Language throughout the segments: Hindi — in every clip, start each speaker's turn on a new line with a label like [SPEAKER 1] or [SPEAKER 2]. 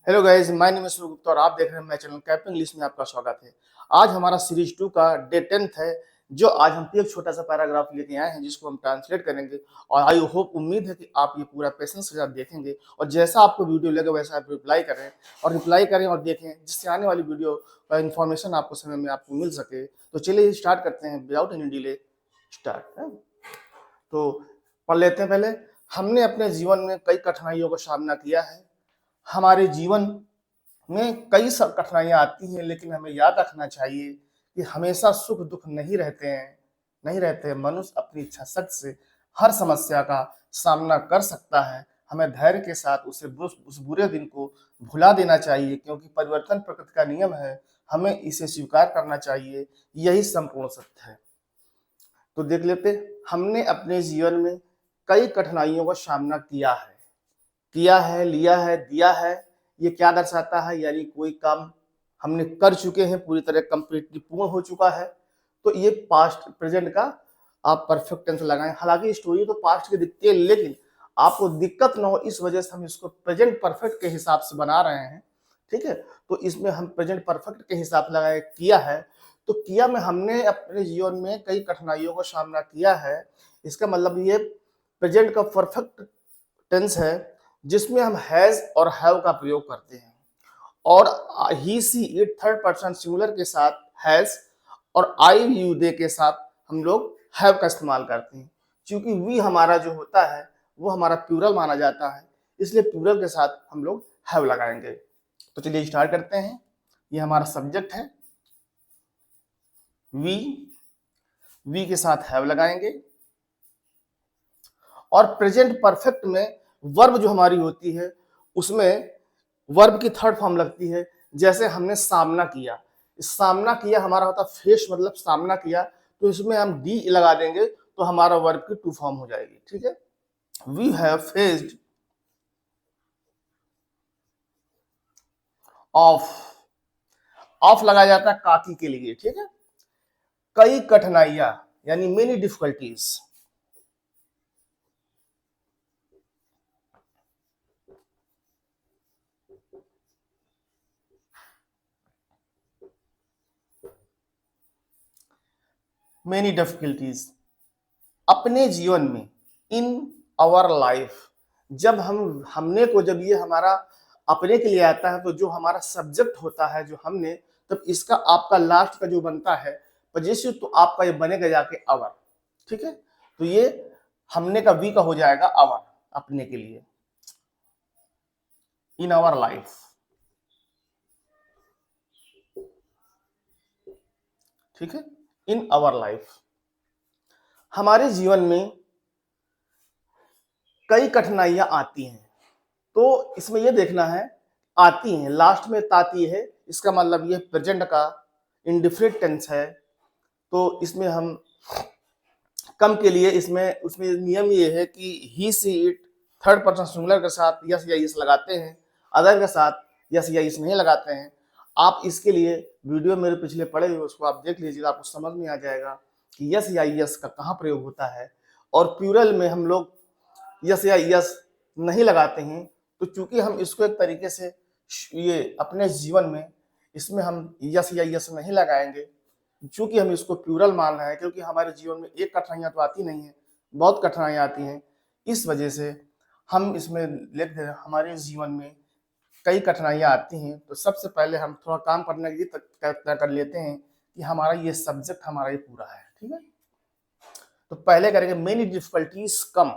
[SPEAKER 1] Hello guys, my name is Gupta और आप देख रहे हैं मेरे चैनल कैप इंग्लिश में आपका स्वागत है। आज हमारा सीरीज 2 का डे 10th है। जो आज हम एक छोटा सा पैराग्राफ लेके आए हैं जिसको हम ट्रांसलेट करेंगे और आई होप उम्मीद है कि आप ये पूरा पेशेंस के साथ देखेंगे और जैसा आपको वीडियो लगे वैसा आप रिप्लाई करें और देखें जिससे आने वाली वीडियो का इन्फॉर्मेशन आपको समय में आपको मिल सके। तो चलिए स्टार्ट करते हैं विदाउट एनी डिले। स्टार्ट है तो पढ़ लेते हैं। पहले, हमने अपने जीवन में कई कठिनाइयों का सामना किया है। हमारे जीवन में कई सब कठिनाइयां आती हैं, लेकिन हमें याद रखना चाहिए कि हमेशा सुख दुख नहीं रहते हैं। मनुष्य अपनी इच्छा शक्ति से हर समस्या का सामना कर सकता है। हमें धैर्य के साथ उस बुरे दिन को भुला देना चाहिए, क्योंकि परिवर्तन प्रकृति का नियम है। हमें इसे स्वीकार करना चाहिए, यही संपूर्ण सत्य है। तो देख लेते, हमने अपने जीवन में कई कठिनाइयों का सामना किया है, लिया है, दिया है। ये क्या दर्शाता है? यानी कोई काम हमने कर चुके हैं, पूरी तरह कंप्लीटली पूर्ण हो चुका है। तो ये पास्ट प्रेजेंट का आप परफेक्ट टेंस लगाएं। हालांकि स्टोरी तो पास्ट की दिखती है, लेकिन आपको दिक्कत ना हो इस वजह से हम इसको प्रेजेंट परफेक्ट के हिसाब से बना रहे हैं। ठीक है, तो इसमें हम प्रेजेंट परफेक्ट के हिसाब से लगाए किया है। तो किया में हमने अपने जीवन में कई कठिनाइयों का सामना किया है। इसका मतलब ये प्रेजेंट का परफेक्ट टेंस है, जिसमें हम हैज और हैव का प्रयोग करते हैं। और he she it third person singular के साथ हैज और आई यू दे के साथ हम लोग हैव का इस्तेमाल करते हैं। क्योंकि वी हमारा जो होता है वो हमारा प्लूरल माना जाता है, इसलिए प्लूरल के साथ हम लोग हैव लगाएंगे। तो चलिए स्टार्ट करते हैं। ये हमारा सब्जेक्ट है वी के साथ हैव लगाएंगे। और प्रेजेंट परफेक्ट में वर्ब जो हमारी होती है उसमें वर्ब की थर्ड फॉर्म लगती है। जैसे हमने सामना किया, सामना किया हमारा होता फेस, मतलब सामना किया, तो इसमें हम डी लगा देंगे तो हमारा वर्ब की टू फॉर्म हो जाएगी। ठीक है, वी हैव फेस्ड ऑफ लगाया जाता है काकी के लिए। ठीक है, कई कठिनाइयां यानी मेनी डिफिकल्टीज। मेनी डिफिकल्टीज अपने जीवन में, इन आवर लाइफ। जब जब ये हमारा अपने के लिए आता है, तो जो हमारा सब्जेक्ट होता है जो हमने, तब इसका आपका लास्ट का जो बनता है पजेसिव, तो आपका ये बनेगा जाके आवर। ठीक है, तो ये हमने का वी का हो जाएगा आवर, अपने के लिए, इन आवर लाइफ। ठीक है, इन आवर लाइफ हमारे जीवन में कई कठिनाइयां आती हैं। तो इसमें यह देखना है, आती हैं, लास्ट में ताती है, इसका मतलब ये प्रेजेंट का इंडिफरेंट टेंस है। तो इसमें हम कम के लिए इसमें उसमें नियम ये है कि he she it third person singular के साथ यस या इस लगाते हैं, अदर के साथ यस या इस नहीं लगाते हैं। आप इसके लिए वीडियो मेरे पिछले पड़े हुए उसको आप देख लीजिएगा, आपको समझ में आ जाएगा कि यस या यस का कहाँ प्रयोग होता है। और प्लूरल में हम लोग यस या यस नहीं लगाते हैं। तो चूंकि हम इसको एक तरीके से ये अपने जीवन में इसमें हम यस या यस नहीं लगाएंगे, चूंकि हम इसको प्लूरल मान रहे हैं, क्योंकि हमारे जीवन में एक कठिनाइयां तो आती नहीं है, बहुत कठिनाइयां आती हैं। इस वजह से हम इसमें लिख दे हमारे जीवन में कई कठिनाइयां आती हैं। तो सबसे पहले हम थोड़ा काम करने के लिए तय कर लेते हैं कि हमारा ये सब्जेक्ट हमारा ये पूरा है। ठीक है, तो पहले करेंगे many difficulties come.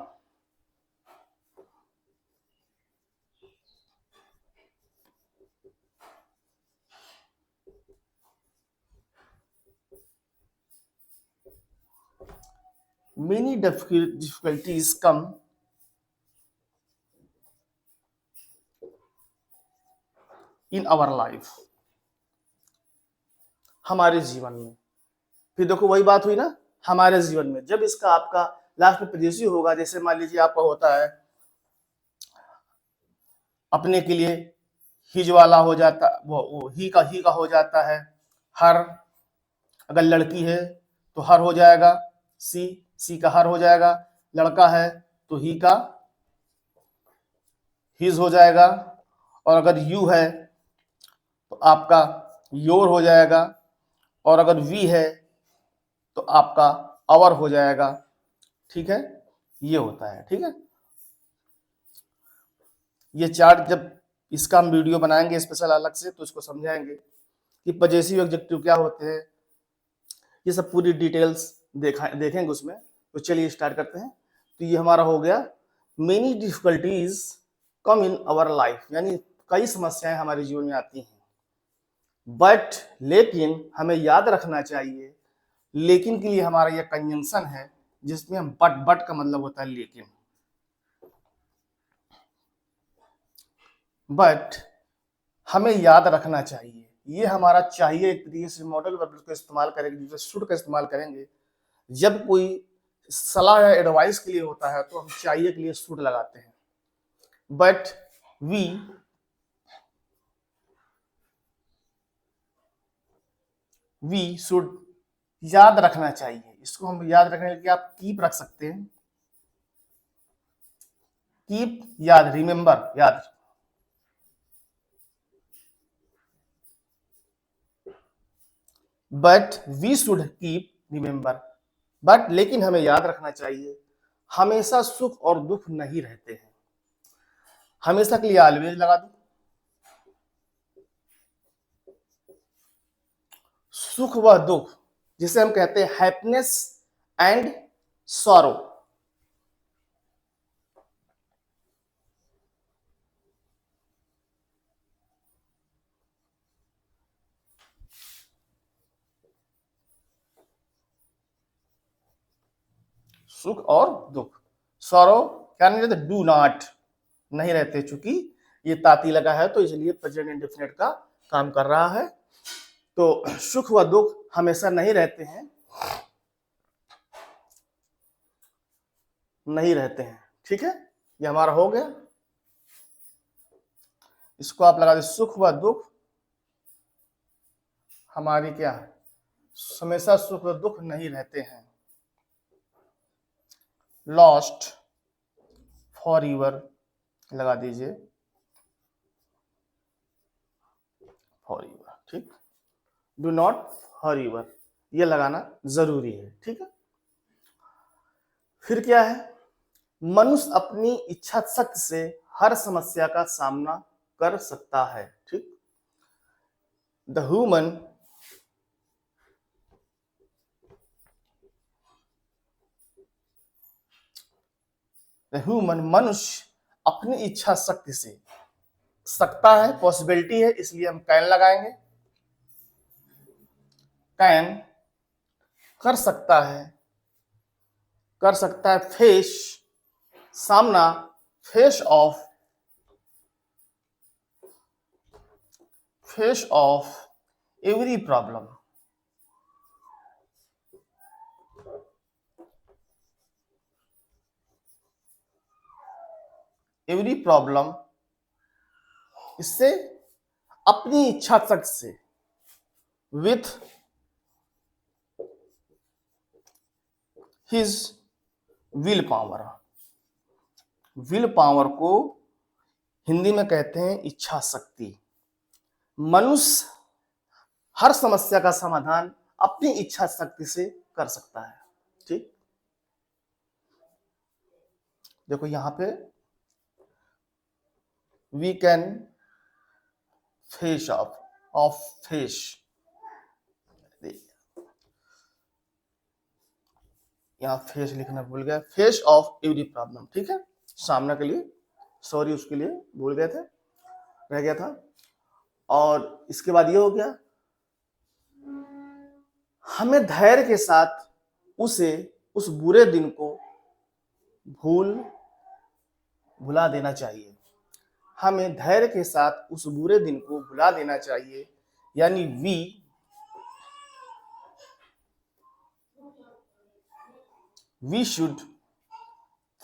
[SPEAKER 1] Many difficulties come in our life, हमारे जीवन में। फिर देखो वही बात हुई ना, हमारे जीवन में। जब इसका आपका लास्ट में पजेसिव होगा, जैसे मान लीजिए आपका होता है अपने के लिए हिज वाला हो जाता, वो ही का हो जाता है हर। अगर लड़की है तो हर हो जाएगा, सी का हर हो जाएगा। लड़का है तो ही का हिज हो जाएगा। और अगर यू है तो आपका योर हो जाएगा, और अगर वी है तो आपका आवर हो जाएगा। ठीक है, ये होता है। ठीक है, ये चार्ट जब इसका हम वीडियो बनाएंगे स्पेशल अलग से तो इसको समझाएंगे कि पजेसिव एडजेक्टिव क्या होते हैं, ये सब पूरी डिटेल्स देखेंगे उसमें। तो चलिए स्टार्ट करते हैं। तो ये हमारा हो गया many difficulties come in our life, यानी कई समस्याएं हमारे जीवन में आती हैं, बट लेकिन हमें याद रखना चाहिए, लेकिन के लिए हमारा यह कंजंक्शन है जिसमें हम बट का मतलब होता है लेकिन। बट हमें याद रखना चाहिए, ये हमारा चाहिए एक तरीके से मॉडल वर्ब को इस्तेमाल करेंगे, जैसे शुड का इस्तेमाल करेंगे। जब कोई सलाह या एडवाइस के लिए होता है तो हम चाहिए के लिए शुड लगाते हैं, बट वी शुड याद रखना चाहिए। इसको हम याद रखने के लिए आप कीप रख सकते हैं, कीप याद, रिमेंबर याद। But we should keep remember, but लेकिन हमें याद रखना चाहिए, हमेशा सुख और दुख नहीं रहते हैं। हमेशा के लिए ऑलवेज लगा दो, सुख व दुख जिसे हम कहते हैं हैप्पीनेस एंड सॉरो। सुख और दुख, सॉरो क्या नहीं रहते, डू नॉट नहीं रहते, चूंकि ये ताती लगा है तो इसलिए प्रेजेंट इंडेफिनिट का काम कर रहा है। तो सुख व दुख हमेशा नहीं रहते हैं, नहीं रहते हैं। ठीक है, ये हमारा हो गया। इसको आप लगा दे, सुख व दुख हमारी क्या है, हमेशा सुख व दुख नहीं रहते हैं। लॉस्ट फॉर ईवर लगा दीजिए, फॉर ईवर। ठीक, डू नॉट फॉर ईवर ये लगाना जरूरी है। ठीक है, फिर क्या है, मनुष्य अपनी इच्छा शक्ति से हर समस्या का सामना कर सकता है। ठीक, द ह्यूमन मनुष्य अपनी इच्छा शक्ति से, सकता है पॉसिबिलिटी है इसलिए हम कैन लगाएंगे, कैन कर सकता है, कर सकता है फेस सामना, face of, face of every problem, every problem इससे अपनी इच्छा शक्ति से, with his will power. Will power को हिंदी में कहते हैं इच्छा शक्ति। मनुष्य हर समस्या का समाधान अपनी इच्छा शक्ति से कर सकता है। ठीक, देखो यहां पे we can face of face, यहाँ फेस लिखना भूल गया, फेस ऑफ एवरी प्रॉब्लम। ठीक है, सामना के लिए, सॉरी उसके लिए भूल गए थे, रह गया था। और इसके बाद ये हो गया, हमें धैर्य के साथ उसे, उस बुरे दिन को भुला देना चाहिए। हमें धैर्य के साथ उस बुरे दिन को भुला देना चाहिए, यानी वी शुड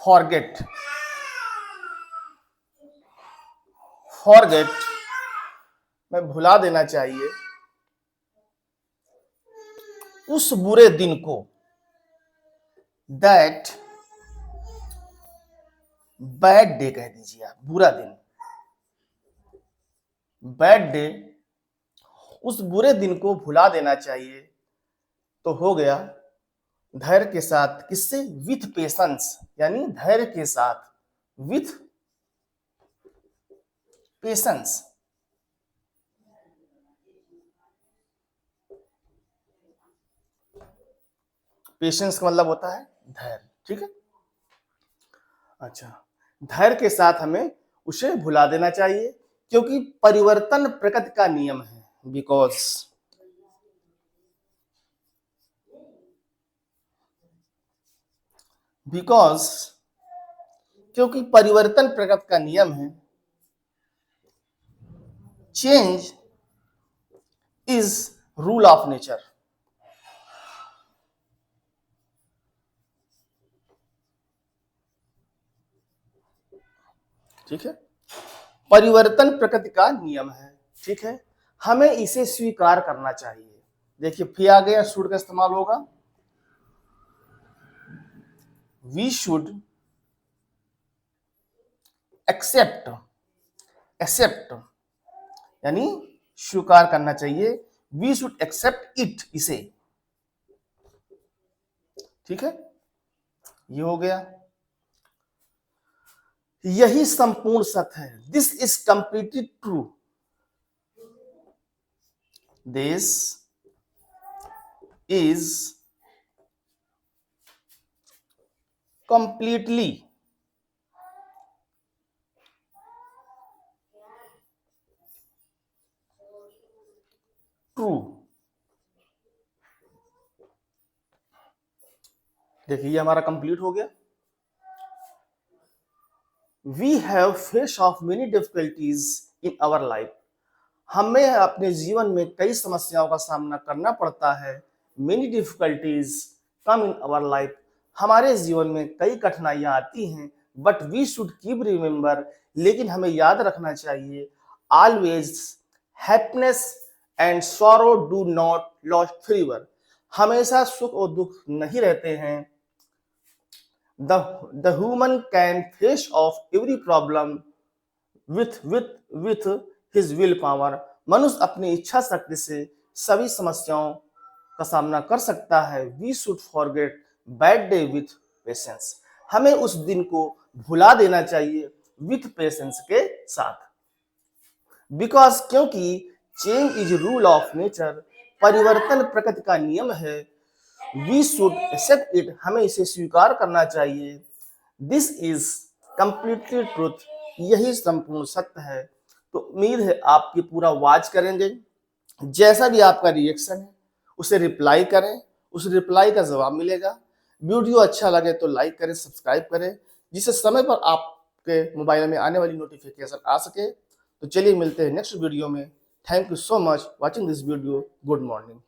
[SPEAKER 1] फॉरगेट, फॉरगेट में भुला देना चाहिए उस बुरे दिन को, दैट बैड डे कह दीजिए आप, बुरा दिन, बैड डे, उस बुरे दिन को भुला देना चाहिए। तो हो गया धैर्य के साथ, किससे? विथ पेशेंस, यानी धैर्य के साथ, विथ पेशेंस। पेशेंस का मतलब होता है धैर्य, ठीक है। अच्छा, धैर्य के साथ हमें उसे भुला देना चाहिए, क्योंकि परिवर्तन प्रकृति का नियम है। बिकॉज क्योंकि परिवर्तन प्रकृति का नियम है। Change is rule of nature. ठीक है, परिवर्तन प्रकृति का नियम है, ठीक है, हमें इसे स्वीकार करना चाहिए। देखिए फिर आ गया शुड का इस्तेमाल होगा। वी शुड एक्सेप्ट, एक्सेप्ट यानी स्वीकार करना चाहिए। वी शुड एक्सेप्ट इट, इसे, ठीक है, ये हो गया। यही संपूर्ण सत्य है। This is completely true. This is completely true. देखिए ये हमारा कंप्लीट हो गया। We have face of many difficulties in our life. हमें अपने जीवन में कई समस्याओं का सामना करना पड़ता है। Many difficulties come in our life, हमारे जीवन में कई कठिनाइयां आती हैं। But we should keep remember, लेकिन हमें याद रखना चाहिए, always happiness and sorrow do not lost forever. हमेशा सुख और दुख नहीं रहते हैं। The human can face off every problem with his will power। मनुष्य अपनी इच्छा शक्ति से सभी समस्याओं का सामना कर सकता है। We should forget bad day with patience। हमें उस दिन को भुला देना चाहिए with patience के साथ। Because क्योंकि change is rule of nature, परिवर्तन प्रकृति का नियम है। We should accept it, हमें इसे स्वीकार करना चाहिए। This is completely truth, यही संपूर्ण सत्य है। तो उम्मीद है आप ये पूरा वॉच करेंगे। जैसा भी आपका रिएक्शन है उसे रिप्लाई करें, उस रिप्लाई का जवाब मिलेगा। वीडियो अच्छा लगे तो लाइक करें, सब्सक्राइब करें, जिससे समय पर आपके मोबाइल में आने वाली नोटिफिकेशन आ सके। तो चलिए मिलते हैं नेक्स्ट वीडियो में। Thank you so much watching this video. Good morning.